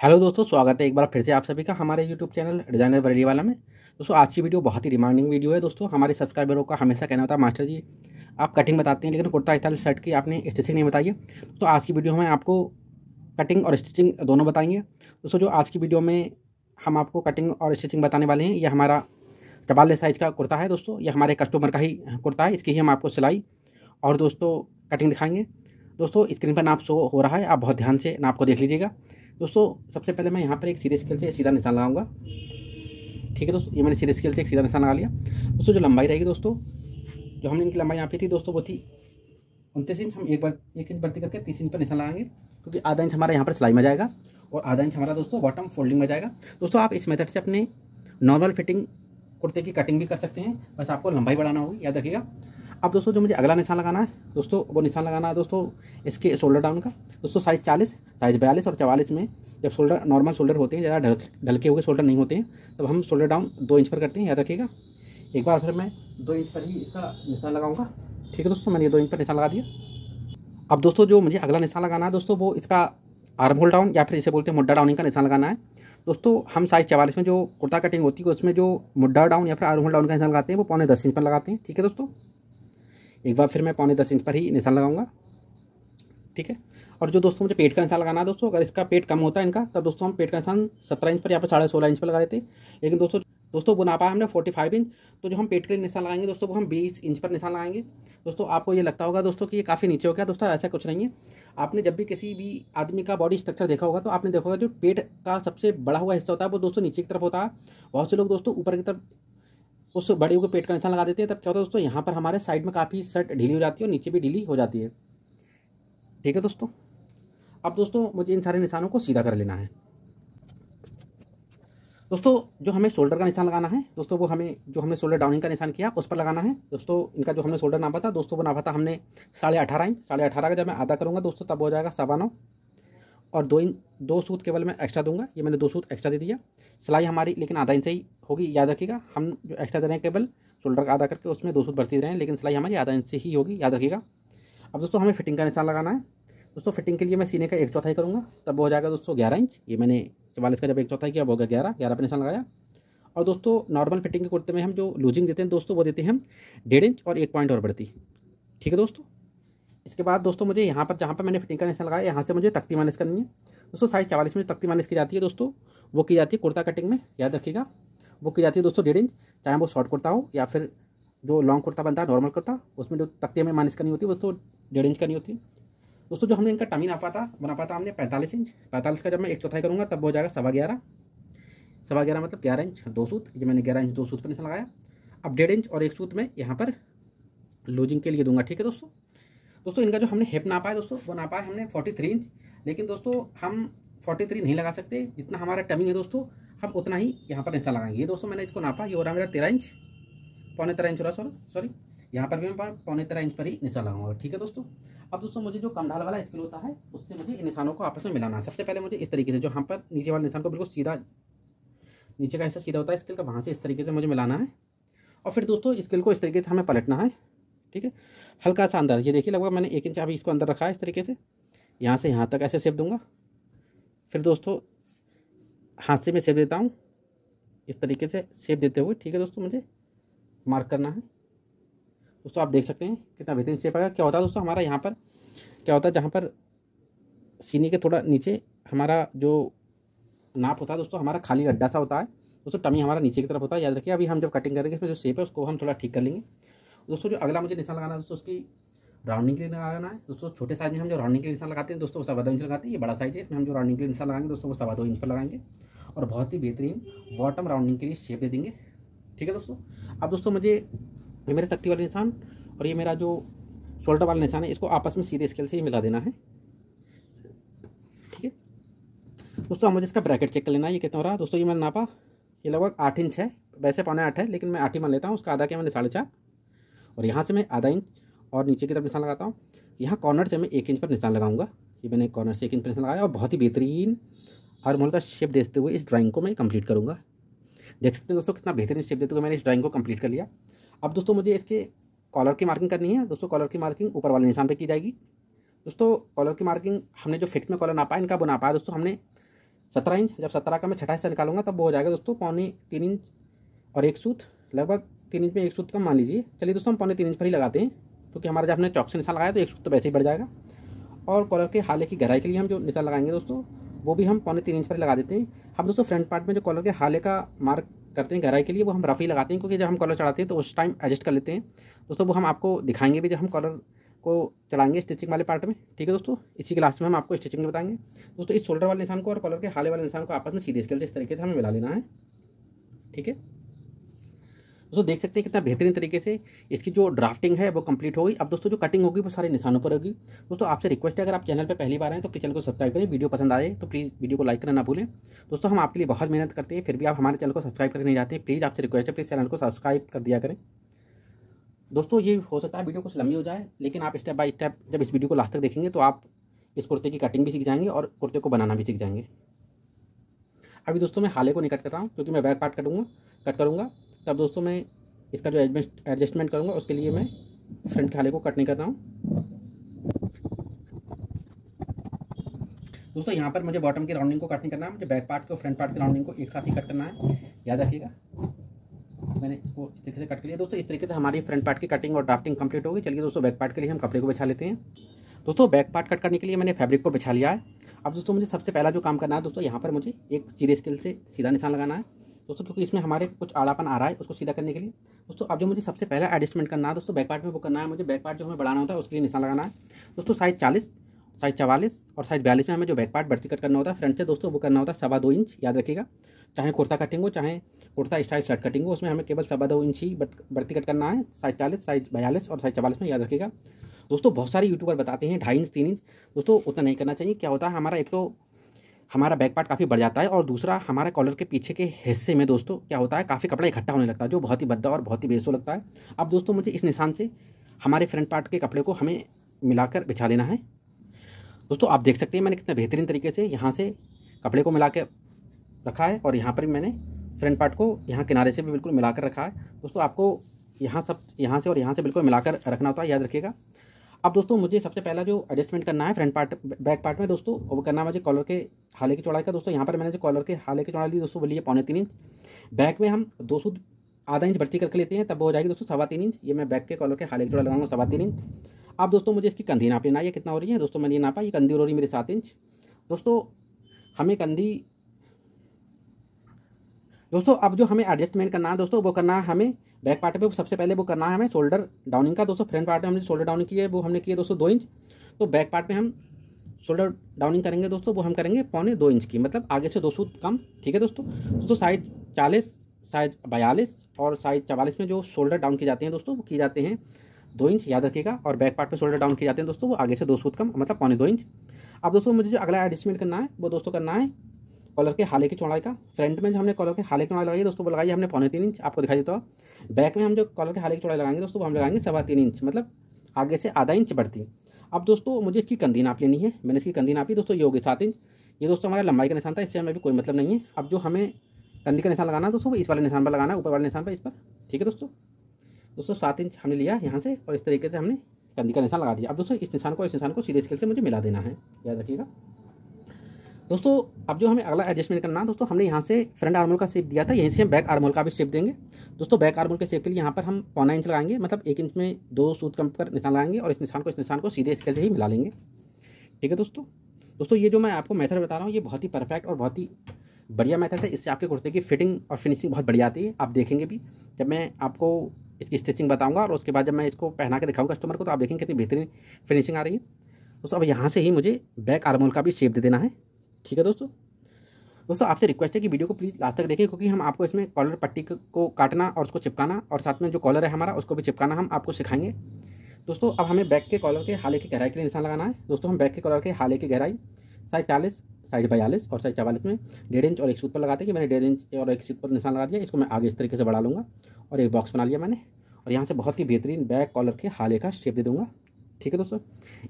Hello दोस्तों, स्वागत है एक बार फिर से आप सभी का हमारे यूट्यूब चैनल डिज़ाइनर बरेली वाला में। दोस्तों आज की वीडियो बहुत ही डिमांडिंग वीडियो है। दोस्तों हमारे सब्सक्राइबरों का हमेशा कहना होता है, मास्टर जी आप कटिंग बताते हैं लेकिन कुर्ता स्टाइल शर्ट की आपने स्टिचिंग नहीं बताई है। तो आज की वीडियो में आपको कटिंग और स्टिचिंग दोनों बताएंगे। दोस्तों जो आज की वीडियो में हम आपको कटिंग और स्टिचिंग बताने वाले हैं, ये हमारा 44 साइज़ का कुर्ता है। दोस्तों ये हमारे कस्टमर का ही कुर्ता है, इसकी ही हम आपको सिलाई और दोस्तों कटिंग दिखाएंगे। दोस्तों स्क्रीन पर नाप शो हो रहा है, आप बहुत ध्यान से नाप को देख लीजिएगा। दोस्तों सबसे पहले मैं यहाँ पर एक सीधे स्केल से सीधा निशान लगाऊंगा। ठीक है दोस्तों, ये मैंने सीधे स्केल से एक सीधा निशान लगा लिया। दोस्तों जो लंबाई रहेगी दोस्तों, जो हमने इनकी लंबाई यहाँ पे थी दोस्तों, वो थी 29 इंच। हम एक इंच बढ़ती करके 30 इंच पर निशान लगाएंगे, क्योंकि आधा इंच हमारा यहाँ पर सिलाई में जाएगा और आधा इंच हमारा दोस्तों बॉटम फोल्डिंग में जाएगा। दोस्तों आप इस मेथड से अपने नॉर्मल फिटिंग कुर्ते की कटिंग भी कर सकते हैं, बस आपको लंबाई बढ़ाना होगी, याद रखिएगा। अब दोस्तों जो मुझे अगला निशान लगाना है दोस्तों, वो निशान लगाना है दोस्तों इसके शोल्डर डाउन का। दोस्तों साइज़ 40, साइज़ 42 और 44 में जब शोल्डर नॉर्मल शोल्डर होते हैं, ज़्यादा ढलके हुए शोल्डर नहीं होते हैं, तब हम शोल्डर डाउन 2 इंच पर करते हैं, याद रखिएगा। एक बार फिर मैं 2 इंच पर ही इसका निशान लगाऊंगा। ठीक है दोस्तों, मैंने ये 2 इंच पर निशान लगा दिया। अब दोस्तों जो मुझे अगला निशान लगाना है दोस्तों, वो इसका आर्म होल डाउन या फिर इसे बोलते हैं मुड्डा डाउनिंग का निशान लगाना है। दोस्तों हम साइज़ 44 में जो कुर्ता कटिंग होती है उसमें जो मुड्डा डाउन या फिर आर्म होल डाउन का निशान लगाते हैं, वो 9.25 इंच पर लगाते हैं। ठीक है दोस्तों, एक बार फिर मैं 9.25 इंच पर ही निशान लगाऊंगा। ठीक है, और जो दोस्तों मुझे पेट का निशान लगाना है दोस्तों, अगर इसका पेट कम होता है इनका, तब दोस्तों हम पेट का निशान 17 इंच पर या फिर 16.5 इंच पर लगा देते हैं। लेकिन दोस्तों वो नापा हमने 45 इंच, तो जो हम पेट के लिए निशान लगाएंगे दोस्तों, वो हम 20 इंच पर निशान लगाएंगे। दोस्तों आपको ये लगता होगा दोस्तों कि ये काफ़ी नीचे हो गया, दोस्तों ऐसा कुछ नहीं है। आपने जब भी किसी भी आदमी का बॉडी स्ट्रक्चर देखा होगा तो आपने देखा होगा जो पेट का सबसे बड़ा हुआ हिस्सा होता है वो दोस्तों नीचे की तरफ होता है। बहुत से लोग दोस्तों ऊपर की तरफ उस बड़े हुए पेट का निशान लगा देते हैं, तब क्या होता है दोस्तों, यहाँ पर हमारे साइड में काफ़ी शर्ट ढीली हो जाती है और नीचे भी ढीली हो जाती है। ठीक है दोस्तों, अब दोस्तों मुझे इन सारे निशानों को सीधा कर लेना है। दोस्तों जो हमें शोल्डर का निशान लगाना है दोस्तों, वो हमें जो हमने शोल्डर डाउनिंग का निशान किया उस पर लगाना है। दोस्तों इनका जो हमने शोल्डर नापा था दोस्तों, वो नापा था हमने 18.5 इंच। 18.5 का जब मैं आधा करूँगा दोस्तों, तब हो जाएगा 9.25 और 2 सूत केवल मैं एक्स्ट्रा दूंगा। ये मैंने 2 सूत एक्स्ट्रा दे दिया। सिलाई हमारी लेकिन आधा इंच से ही होगी, याद रखिएगा। हम जो एक्स्ट्रा दे रहे हैं केवल शोल्डर का आधा करके, उसमें 2 सूत बढ़ती दे रहे हैं, लेकिन सिलाई हमारी आधा इंच से ही होगी, याद रखिएगा। अब दोस्तों हमें फिटिंग का निशान लगाना है। दोस्तों फिटिंग के लिए मैं सीने का 1/4 करूँगा, तब हो जाएगा दोस्तों 11 इंच। ये मैंने 44 का जब 1/4 किया, वो हो गया 11 पर निशान लगाया। और दोस्तों नॉर्मल फिटिंग के कुर्ते में हम जो लूजिंग देते हैं दोस्तों, वो देते हैं हम 1.5 इंच और 1 पॉइंट और बढ़ती। ठीक है दोस्तों, इसके बाद दोस्तों मुझे यहाँ पर जहाँ पर मैंने फिटिंग का निशान लगाया, यहाँ से मुझे तख्ती माइनस करनी है। दोस्तों साइज़ 44 में तख्ती माइनस की जाती है दोस्तों, वो की जाती है कुर्ता कटिंग में, याद रखिएगा। वो की जाती है दोस्तों 1.5 इंच, चाहे वो शॉर्ट कुर्ता हो या फिर जो लॉन्ग कुर्ता बनता है नॉर्मल कुर्ता, उसमें जो तख्ती हमें माइनस करनी होती है दोस्तों 1.5 इंच करनी होती है। दोस्तों जो हमने इनका टमी नापा था, वो नापा था हमने 45 इंच। 45 का जब मैं 1/4 करूँगा, तब हो जाएगा 11.25। 11.25 मतलब 11 इंच 2 सूत। ये मैंने 11 इंच 2 सूत पर निशान लगाया। अब 1.5 इंच और 1 सूत में यहाँ पर लूजिंग के लिए दूंगा। ठीक है दोस्तों इनका जो हमने हिप नापा है दोस्तों, वो नापा है हमने 43 इंच। लेकिन दोस्तों हम 43 नहीं लगा सकते, जितना हमारा टमी है दोस्तों, हम उतना ही यहाँ पर निशान लगाएंगे। ये दोस्तों मैंने इसको नापा, ये हो रहा है मेरा 13 इंच, 13.25 इंच हो रहा, सॉरी यहाँ पर भी मैं 13.25 इंच पर ही निशान लगाऊंगा। ठीक है दोस्तों, अब दोस्तों मुझे जो कम ढाल वाला स्केल होता है, उससे मुझे इन निशानों को आपस में मिलाना है। सबसे पहले मुझे इस तरीके से जो यहाँ पर नीचे वाले निशान को बिल्कुल सीधा, नीचे का हिस्सा सीधा होता है स्केल का, वहाँ से इस तरीके से मुझे मिलाना है। और फिर दोस्तों स्केल को इस तरीके से हमें पलटना है। ठीक है, हल्का सा अंदर, ये देखिए लगभग मैंने 1 इंच अभी इसको अंदर रखा है इस तरीके से, यहाँ से यहाँ तक ऐसे शेप दूंगा। फिर दोस्तों हाथ से मैं शेप देता हूँ इस तरीके से शेप देते हुए। ठीक है दोस्तों, मुझे मार्क करना है। दोस्तों आप देख सकते हैं कितना बेहतरीन शेप आएगा। क्या होता है दोस्तों, हमारा यहाँ पर क्या होता है, जहाँ पर सीने के थोड़ा नीचे हमारा जो नाप होता है दोस्तों, हमारा खाली गड्ढा सा होता है दोस्तों, टमी हमारा नीचे की तरफ होता है, याद रखिए। अभी हम जब कटिंग करेंगे इसमें जो शेप है उसको हम थोड़ा ठीक कर लेंगे। दोस्तों जो अगला मुझे निशान लगाना है दोस्तों, उसकी राउंडिंग के लिए लगाना है। दोस्तों छोटे साइज में हम जो राउंडिंग के लिए निशान लगाते हैं दोस्तों, वो 2.25 इंच लगाते हैं। ये बड़ा साइज है, इसमें हम जो राउंडिंग के लिए निशान लगाएंगे दोस्तों, वो 2.25 इंच पर लगाएंगे और बहुत ही बेहतरीन बॉटम राउंडिंग के लिए शेप दे देंगे। ठीक है दोस्तों, अब दोस्तों मुझे ये मेरे तख्ती वाले निशान और ये मेरा जो शोल्डर वाला निशान है, इसको आपस में सीधे स्केल से ही मिला देना है। ठीक है दोस्तों, अब मुझे इसका ब्रैकेट चेक कर लेना है, ये कितना हो रहा है दोस्तों। ये मैंने नापा, ये लगभग 8 इंच है, वैसे 7.25 है, लेकिन मैं 8 ही मान लेता हूँ। उसका आधा किया मैंने 4.5, और यहाँ से मैं आधा इंच और नीचे की तरफ निशान लगाता हूँ। यहाँ कॉर्नर से मैं 1 इंच पर निशान लगाऊंगा। ये मैंने कॉर्नर से 1 इंच पर निशान लगाया और बहुत ही बेहतरीन आर्म होल का शेप देते हुए इस ड्राइंग को मैं कंप्लीट करूँगा। देख सकते हैं दोस्तों कितना बेहतरीन शेप देते हुए मैंने इस ड्राइंग को कंप्लीट कर लिया। अब दोस्तों मुझे इसके कॉलर की मार्किंग करनी है। दोस्तों कॉलर की मार्किंग ऊपर वाले निशान पर की जाएगी। दोस्तों कॉलर की मार्किंग हमने जो फिक्स में कॉलर नापा है इनका, वो नापा है दोस्तों हमने 17 इंच। जब 17 का मैं छठा हिस्सा निकालूंगा तब वो हो जाएगा दोस्तों 3.25 इंच और एक सूत, लगभग 3 इंच में एक सूत कम मान लीजिए। चलिए दोस्तों हम 3.25 इंच पर ही लगाते हैं, क्योंकि हमारा जब हमने चौक से निशान लगाया तो एक सूत तो वैसे ही बढ़ जाएगा। और कॉलर के हाले की गहराई के लिए हम जो निशान लगाएंगे दोस्तों वो भी हम 3.25 इंच पर लगा देते हैं। हम दोस्तों फ्रंट पार्ट में जो कॉलर के हाले का मार्क करते हैं गहराई के लिए वो हम रफली लगाते हैं, क्योंकि जब हम कॉलर चढ़ाते हैं तो उस टाइम एडजस्ट कर लेते हैं दोस्तों। वो हम आपको दिखाएंगे भी जब हम कॉलर को चढ़ाएंगे स्टिचिंग वाले पार्ट में, ठीक है दोस्तों। इसी के लास्ट में हम आपको स्टिचिंग बताएंगे दोस्तों। इस शोल्डर वाले निशान को और कॉलर के हाले वाले निशान को आपस में सीधे स्केल से इस तरीके से हमें मिला लेना है, ठीक है दोस्तों। देख सकते हैं कितना बेहतरीन तरीके से इसकी जो ड्राफ्टिंग है वो कंप्लीट हो गई। अब दोस्तों जो कटिंग होगी वो सारे निशानों पर होगी दोस्तों। आपसे रिक्वेस्ट है, अगर आप चैनल पे पहली बार आए तो प्लीज़ चैनल को सब्सक्राइब करें। वीडियो पसंद आए तो प्लीज़ वीडियो को लाइक करना ना भूलें दोस्तों। हम आपके लिए बहुत मेहनत करते हैं, फिर भी आप हमारे चैनल को सब्सक्राइब करके नहीं जाते। प्लीज़ आपसे रिक्वेस्ट है, प्लीज़ चैनल को सब्सक्राइब कर दिया करें दोस्तों। ये हो सकता है वीडियो कुछ लंबी हो जाए, लेकिन आप स्टेप बाय स्टेप जब इस वीडियो को लास्ट तक देखेंगे तो आप इस कुर्ते की कटिंग भी सीख जाएंगे और कुर्ते को बनाना भी सीख जाएंगे। अभी दोस्तों मैं हाले को नहीं कट कर रहा हूँ, क्योंकि मैं बैक पार्ट कट करूँगा तब दोस्तों मैं इसका जो एडजस्टमेंट करूँगा, उसके लिए मैं फ्रंट के हाले को कट नहीं कर रहा हूँ दोस्तों। यहाँ पर मुझे बॉटम की राउंडिंग को कट नहीं करना है, मुझे बैक पार्ट को फ्रंट पार्ट की राउंडिंग को एक साथ ही कट करना है, याद रखिएगा। मैंने इसको इस तरीके से कट कर लिया दोस्तों। इस तरीके से हमारी फ्रंट पार्ट की कटिंग और ड्राफ्टिंग कंप्लीट होगी। चलिए दोस्तों बैक पार्ट के लिए हम कपड़े को बिछा लेते हैं दोस्तों। बैक पार्ट कट करने के लिए मैंने फैब्रिक को बिछा लिया है। अब दोस्तों मुझे सबसे पहला जो काम करना है दोस्तों, यहाँ पर मुझे एक सीधे स्केल से सीधा निशान लगाना है दोस्तों, क्योंकि इसमें हमारे कुछ आड़ापन आ रहा है, उसको सीधा करने के लिए दोस्तों। अब जो मुझे सबसे पहला एडजस्टमेंट करना है दोस्तों बैक पार्ट में, वो करना है मुझे बैक पार्ट जो हमें बढ़ाना होता है उसके लिए निशान लगाना है दोस्तों। साइज 40, साइज 44 और साइज 42 में हमें जो बैक पार्ट बढ़ती कट करना होता है फ्रंट से दोस्तों, वो करना होता है 2.25 इंच, याद रखिएगा। चाहे कुर्ता कटिंग हो चाहे कुर्ता स्टाइल शर्ट कटिंग हो, उसमें हमें केवल 2.25 इंच ही बढ़ती कट करना है। साइज 40, साइज 42 और साइज 44 में, याद रखिएगा दोस्तों। बहुत सारे यूट्यूबर बताते हैं 2.5 इंच 3 इंच दोस्तों, उतना नहीं करना चाहिए। क्या होता है हमारा, एक तो हमारा बैक पार्ट काफ़ी बढ़ जाता है और दूसरा हमारे कॉलर के पीछे के हिस्से में दोस्तों क्या होता है, काफ़ी कपड़ा इकट्ठा होने लगता है, जो बहुत ही भद्दा और बहुत ही बेसो लगता है। अब दोस्तों मुझे इस निशान से हमारे फ्रंट पार्ट के कपड़े को हमें मिलाकर बिछा लेना है दोस्तों। आप देख सकते हैं मैंने कितना बेहतरीन तरीके से यहाँ से कपड़े को मिला के रखा है, और यहाँ पर भी मैंने फ्रंट पार्ट को यहाँ किनारे से भी बिल्कुल मिलाकर रखा है दोस्तों। आपको यहाँ से और यहाँ से बिल्कुल मिलाकर रखना होता है, याद रखिएगा। अब दोस्तों मुझे सबसे पहला जो एडजस्टमेंट करना है फ्रंट पार्ट बैक पार्ट में दोस्तों, वो करना है मुझे कॉलर के हाले की चौड़ाई का दोस्तों। यहाँ पर मैंने जो कॉलर के हाले की चौड़ाई ली दोस्तों वो ली है 3.25 इंच। बैक में हम 2 सूद आधा इंच बढ़ती करके लेते हैं, तब वो हो जाएगी दोस्तों 3.25 इंच। ये मैं बैक के कॉलर के हाले की चौड़ाई लगाऊंगा 3.25 इंच। अब दोस्तों मुझे इसकी कंधी नाप लेना है, ये कितना हो रही है दोस्तों, मैंने ये नापा, ये कंधी हो रही है मेरी 7 इंच दोस्तों। हमें कंधी दोस्तों, अब जो हमें एडजस्टमेंट करना है दोस्तों, वो करना है हमें बैक पार्ट पे सबसे पहले वो करना है हमें शोल्डर डाउनिंग का दोस्तों। फ्रंट पार्ट में हमने शोल्डर डाउनिंग की है, वो हमने की है दोस्तों 2 इंच। तो बैक पार्ट में हम शोल्डर डाउनिंग करेंगे दोस्तों, वो हम करेंगे 2.25 इंच की, मतलब आगे से 2 सूत कम, ठीक है दोस्तों। साइज 40, साइज 42 और साइज 44 में जो शोल्डर डाउन किए जाते हैं दोस्तों, वो किए जाते हैं 2 इंच, याद रखिएगा। और बैक पार्ट में शोल्डर डाउन किए जाते हैं दोस्तों, वो आगे से 2 सूत कम, मतलब 2.25 इंच। अब दोस्तों मुझे जो अगला एडजस्टमेंट करना है वो दोस्तों करना है कॉलर के हाले की चौड़ाई का। फ्रंट में जो हमने कॉलर के हाले की चौड़ाई लगाई दोस्तों, वो लगाई हमने 3.25 इंच, आपको दिखाई देता है। बैक में हम जो कॉलर के हाले की चौड़ाई लगाएंगे दोस्तों, वो हम लगाएंगे 3.25 इंच, मतलब आगे से आधा इंच बढ़ती। अब दोस्तों मुझे इसकी कंधी नाप लेनी है, मैंने इसकी कंधी नापी दोस्तों, ये होगी 7 इंच। ये दोस्तों हमारा लंबाई का निशान था, इससे हमें भी कोई मतलब नहीं है। अब जो हमें कंधी का निशान लगाना है दोस्तों, वो इस वाले निशान पर लगाना है, ऊपर वाले निशान पर, इस पर, ठीक है दोस्तों 7 इंच हमने लिया यहाँ से, और इस तरीके से हमने कंधी का निशान लगा दिया। अब दोस्तों इस निशान को सीधे स्केल से मुझे मिला देना है, याद रखिएगा दोस्तों। अब जो हमें अगला एडजस्टमेंट करना है दोस्तों, हमने यहाँ से फ्रंट आर्मोल का शेप दिया था, यहीं से हम बैक आर्मोल का भी शेप देंगे दोस्तों। बैक आर्मोल के शेप के लिए यहाँ पर हम 0.25 इंच लगाएंगे, मतलब 1 इंच में 2 सूत कम कर निशान लगाएंगे, और इस निशान को सीधे स्केल से ही मिला लेंगे, ठीक है दोस्तों। ये जो मैं आपको मेथड बता रहा हूँ, ये बहुत ही परफेक्ट और बहुत ही बढ़िया मेथड है। इससे आपके कुर्ते की फिटिंग और फिनिशिंग बहुत बढ़िया आती है। आप देखेंगे भी जब मैं आपको इसकी स्टिचिंग बताऊँगा, और उसके बाद जब मैं इसको पहना के दिखाऊँगा कस्टमर को, तो आप देखेंगे कितनी बेहतरीन फिनिशिंग आ रही है दोस्तों। अब यहाँ से ही मुझे बैक आर्मोल का भी शेप दे देना है, ठीक है दोस्तों। आपसे रिक्वेस्ट है कि वीडियो को प्लीज़ लास्ट तक देखें, क्योंकि हम आपको इसमें कॉलर पट्टी को काटना और उसको चिपकाना, और साथ में जो कॉलर है हमारा उसको भी चिपकाना हम आपको सिखाएंगे दोस्तों। अब हमें बैक के कॉलर के हाले की गहराई के लिए निशान लगाना है दोस्तों। हम बैक के कॉलर के हाले की गहराई साइज 40, साइज 42 और साइज 44 में 1.5 इंच और 1 सूत पर लगाते हैं। मैंने 1.5 इंच और 1 सूत पर निशान लगा दिया। इसको मैं आगे इस तरीके से बढ़ा लूँगा, और एक बॉक्स बना लिया मैंने, और यहाँ से बहुत ही बेहतरीन बैक कॉलर के हाले का शेप दे दूँगा, ठीक है दोस्तों।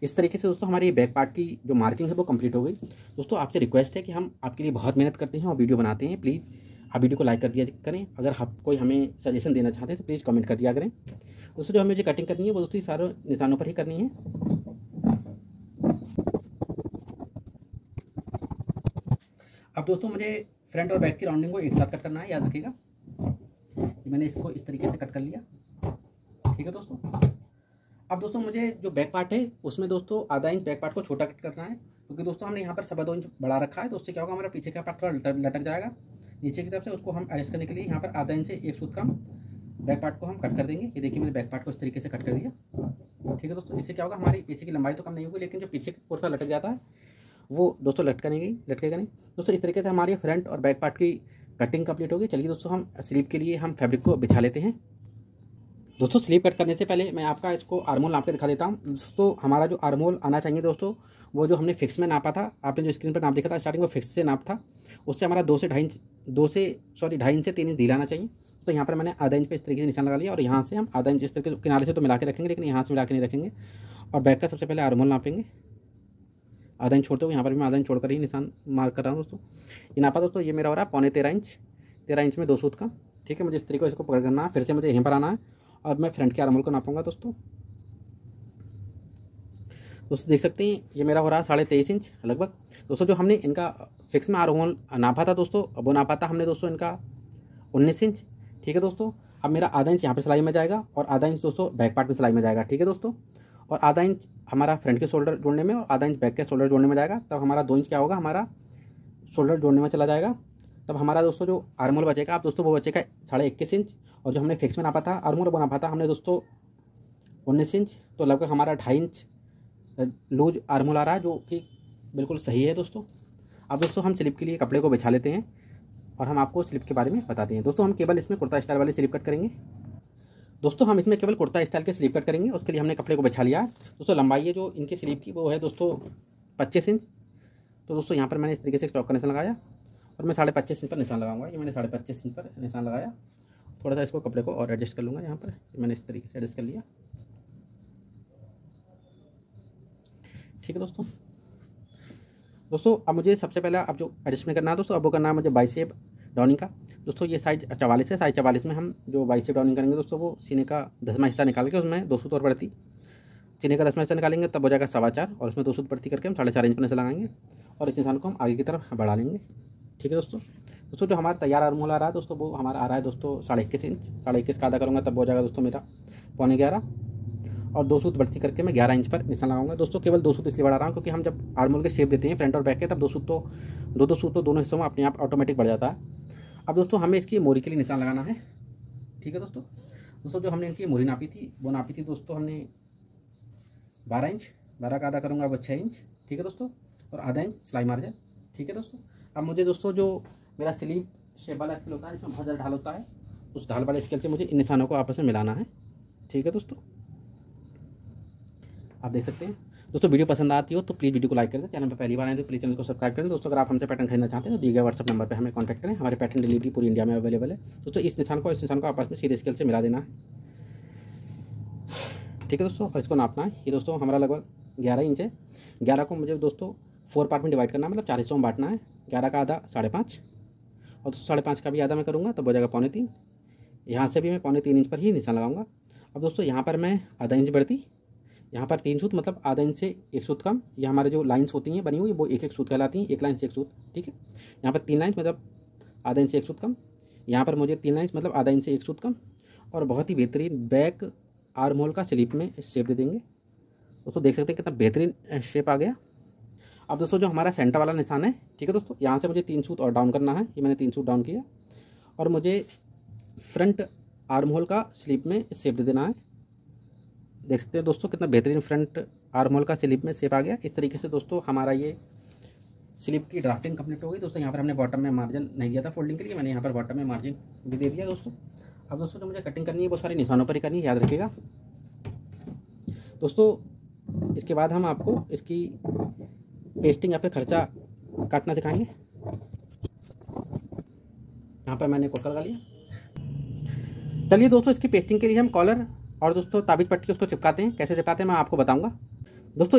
इस तरीके से दोस्तों हमारी बैक पार्ट की जो मार्किंग है वो कंप्लीट हो गई दोस्तों। आपसे रिक्वेस्ट है कि हम आपके लिए बहुत मेहनत करते हैं और वीडियो बनाते हैं, प्लीज़ आप वीडियो को लाइक कर दिया करें। अगर आप कोई हमें सजेशन देना चाहते हैं तो प्लीज़ कमेंट कर दिया करें दोस्तों। जो हमें जो कटिंग करनी है वो दोस्तों सारे निशानों पर ही करनी है। अब दोस्तों मुझे फ्रंट और बैक की राउंडिंग को एक साथ कट करना है, याद रखिएगा। मैंने इसको इस तरीके से कट कर लिया, ठीक है दोस्तों। अब दोस्तों मुझे जो बैक पार्ट है उसमें दोस्तों आधा इंच बैक पार्ट को छोटा कट करना है, क्योंकि दोस्तों हमने यहाँ पर 2.25 इंच बढ़ा रखा है, तो उससे क्या होगा, हमारा पीछे का पार्ट थोड़ा लटक जाएगा नीचे की तरफ से। उसको हम एडजस्ट करने के लिए यहाँ पर आधा इंच से 1 सूत का बैक पार्ट को हम कट कर देंगे। ये देखिए मैंने बैक पार्ट को इस तरीके से कट कर दिया, ठीक है दोस्तों। इससे क्या होगा, हमारी पीछे की लंबाई तो कम नहीं होगी, लेकिन जो पीछे का पोर्शन लटक जाता है वो दोस्तों लटकेगा नहीं दोस्तों। इस तरीके से हमारी फ्रंट और बैक पार्ट की कटिंग कंप्लीट होगी। चलिए दोस्तों हम स्लीव के लिए हम फैब्रिक को बिछा लेते हैं। दोस्तों स्लीव कट करने से पहले मैं आपका इसको आर्मोल नाप के दिखा देता हूँ। दोस्तों हमारा जो आर्मोल आना चाहिए दोस्तों, वो जो हमने फिक्स में नापा था, आपने जो स्क्रीन पर नाप देखा था स्टार्टिंग में फिक्स से नाप था, उससे हमारा 2 से 2.5 इंच से 3 इंच ढीला आना चाहिए। तो यहाँ पर मैंने आधा इंच पे इस तरीके से निशान लगा लिया, और यहाँ से हम आधा इंच इस तरीके किनारे से तो मिला के रखेंगे, लेकिन यहाँ से मिला के नहीं रखेंगे। और बैक का सबसे पहले आर्मोल नापेंगे, आधा इंच छोड़ते हुए, यहाँ पर मैं आधा इंच छोड़कर ही निशान मार्क कर रहा हूँ दोस्तों। ये नापा दोस्तों, ये मेरा हो रहा है 13.25 इंच, 13 इंच में 2 सूत का, ठीक है। मुझे इस तरीके से इसको पकड़ करना है, फिर से मुझे यहीं पर आना है और मैं फ्रंट के आर्मोल को नापूंगा दोस्तों। देख सकते हैं ये मेरा हो रहा है 23.5 इंच लगभग। दोस्तों जो हमने इनका फिक्स में आर्मोल नापा था दोस्तों, वो नापा था हमने दोस्तों इनका 19 इंच, ठीक है दोस्तों। अब मेरा आधा इंच यहाँ पे सिलाई में जाएगा और आधा इंच दोस्तों बैक पार्ट में सिलाई में जाएगा, ठीक है दोस्तों। और आधा इंच हमारा फ्रंट के शोल्डर जोड़ने में और आधा इंच बैक के शोल्डर जोड़ने में जाएगा। तब हमारा 2 इंच क्या होगा, हमारा शोल्डर जोड़ने में चला जाएगा। तब हमारा दोस्तों जो आर्मोल बचेगा आप दोस्तों, वो बचेगा 21.5 इंच। और जो हमने फिक्स में नापा था आर्मोल, वो नापा था हमने दोस्तों 19 इंच। तो लगभग हमारा 2.5 इंच लूज आर्मोल आ रहा है, जो कि बिल्कुल सही है दोस्तों। अब दोस्तों हम स्लिप के लिए कपड़े को बिछा लेते हैं और हम आपको स्लिप के बारे में बताते हैं। दोस्तों हम केवल इसमें कुर्ता स्टाइल वाले स्लिप कट करेंगे। दोस्तों हम इसमें केवल कुर्ता स्टाइल के स्लीव कट करेंगे, उसके लिए हमने कपड़े को बिछा लिया है। दोस्तों लंबाई है जो इनकी स्लीव की वो है दोस्तों 25 इंच। तो दोस्तों यहाँ पर मैंने इस तरीके से चौक का निशान लगाया और मैं 25.5 इंच पर निशान लगाऊंगा। ये मैंने 25.5 इंच पर निशान लगाया। थोड़ा सा इसको कपड़े को और एडजस्ट कर लूँगा, यहाँ पर मैंने इस तरीके से एडजस्ट कर लिया, ठीक है दोस्तों। दोस्तों अब मुझे सबसे पहले अब जो एडजस्टमेंट करना है दोस्तों, अब वो करना है मुझे बाइसेप डाउनिंग का। दोस्तों ये साइज 44 है, साइज 44 में हम जो बाइसेप डाउनिंग करेंगे दोस्तों, वो सीने का 10वां हिस्सा निकाल के उसमें 2 सूत और बढ़ती, सीने का 10वां हिस्सा निकालेंगे, तब हो जाएगा 4.25 और उसमें 2 सूत बढ़ती करके हम 4.5 इंच पर निशान लगाएंगे और इस निशान को हम आगे की तरफ बढ़ा लेंगे, ठीक है दोस्तों। दोस्तों जो हमारा तैयार आर्मोल आ रहा है दोस्तों, वो हमारा आ रहा है दोस्तों 21.5 इंच। 21.5 का आधा करूँगा तब हो जाएगा दोस्तों मेरा 11.25 और 2 सूत बढ़ती करके मैं 11 इंच पर निशान लगाऊंगा। दोस्तों केवल 2 सूत इसलिए बढ़ा रहा हूँ क्योंकि हम जब आर्मोल के शेप देते हैं फ्रंट और बैक के, तब 2 सूत तो दोनों हिस्सों में अपने आप ऑटोमेटिक बढ़ जाता है। अब दोस्तों हमें इसकी मोरी के लिए निशान लगाना है, ठीक है दोस्तों। दोस्तों जो हमने इनकी मोरी नापी थी, वो नापी थी दोस्तों हमने 12 इंच। 12 का आधा करूँगा वो 6 इंच, ठीक है दोस्तों, और आधा इंच सिलाई मार्जिन, ठीक है दोस्तों। अब मुझे दोस्तों जो मेरा स्लीव शेप वाला स्केल होता है, इसमें बहुत ज़्यादा ढाल होता है, उस ढाल वाले स्केल से मुझे इन निशानों को आपस में मिलाना है, ठीक है दोस्तों। आप देख सकते हैं दोस्तों, वीडियो पसंद आती हो तो प्लीज़ वीडियो को लाइक कर दें। चैनल पर पहली बार आए तो प्लीज़ चैनल को सब्सक्राइब करें। दोस्तों अगर आप हमसे पैटर्न खरीदना चाहते हैं तो दिए गए व्हाट्सअप नंबर पर हमें कॉन्टैक्ट करें। हमारे पैटर्न डिलीवरी पूरी इंडिया में अवेलेबल है। दोस्तों इस निशान को आपस में सीधे स्केल से मिला देना है, ठीक है दोस्तों। और इसको नापना है। ये दोस्तों हमारा लगभग 11 इंच है। 11 को मुझे दोस्तों 4 पार्ट में डिवाइड करना है, मतलब 4 हिस्सों में बांटना है। 11 का आधा 5.5 और 5.5 का भी आधा मैं करूँगा, तब हो जाएगा 3.25। यहाँ से भी मैं 3.25 इंच पर ही निशान लगाऊंगा। अब दोस्तों यहाँ पर मैं आधा इंच बढ़ती, यहाँ पर 3 सूत, मतलब आधा इंच से 1 सूत कम। ये हमारे जो लाइंस होती हैं बनी हुई, वो 1-1 सूत कहलाती हैं, 1 लाइन से 1 सूत, ठीक है। यहाँ पर 3 लाइन्स मतलब आधा इंच से 1 सूत कम। यहाँ पर मुझे 3 लाइन्स मतलब आधा इंच से 1 सूत कम। और बहुत ही बेहतरीन बैक आर्म होल का स्लीप में शेप दे देंगे। दोस्तों देख सकते हैं कितना बेहतरीन शेप आ गया। अब दोस्तों जो हमारा सेंटर वाला निशान है, ठीक है दोस्तों, यहाँ से मुझे 3 सूत और डाउन करना है। ये मैंने 3 सूत डाउन किया और मुझे फ्रंट आर्म होल का स्लीप में शेप दे देना है। देख सकते हैं दोस्तों कितना बेहतरीन फ्रंट आर्म होल का स्लीप में शेप आ गया। इस तरीके से दोस्तों हमारा ये स्लीप की ड्राफ्टिंग कंप्लीट हो गई। दोस्तों यहाँ पर हमने बॉटम में मार्जिन नहीं दिया था फोल्डिंग के लिए, मैंने यहाँ पर बॉटम में मार्जिन भी दे दिया दोस्तों। अब दोस्तों जो मुझे कटिंग करनी है वो सारी निशानों पर ही करनी है, याद रखिएगा दोस्तों। इसके बाद हम आपको इसकी पेस्टिंग या फिर खर्चा काटना सिखाएंगे। यहाँ पर मैंने कोट लगा लिया। चलिए दोस्तों इसकी पेस्टिंग के लिए हम कॉलर और दोस्तों ताबीज पट्टी उसको चिपकाते हैं। कैसे चिपकाते हैं मैं आपको बताऊंगा दोस्तों।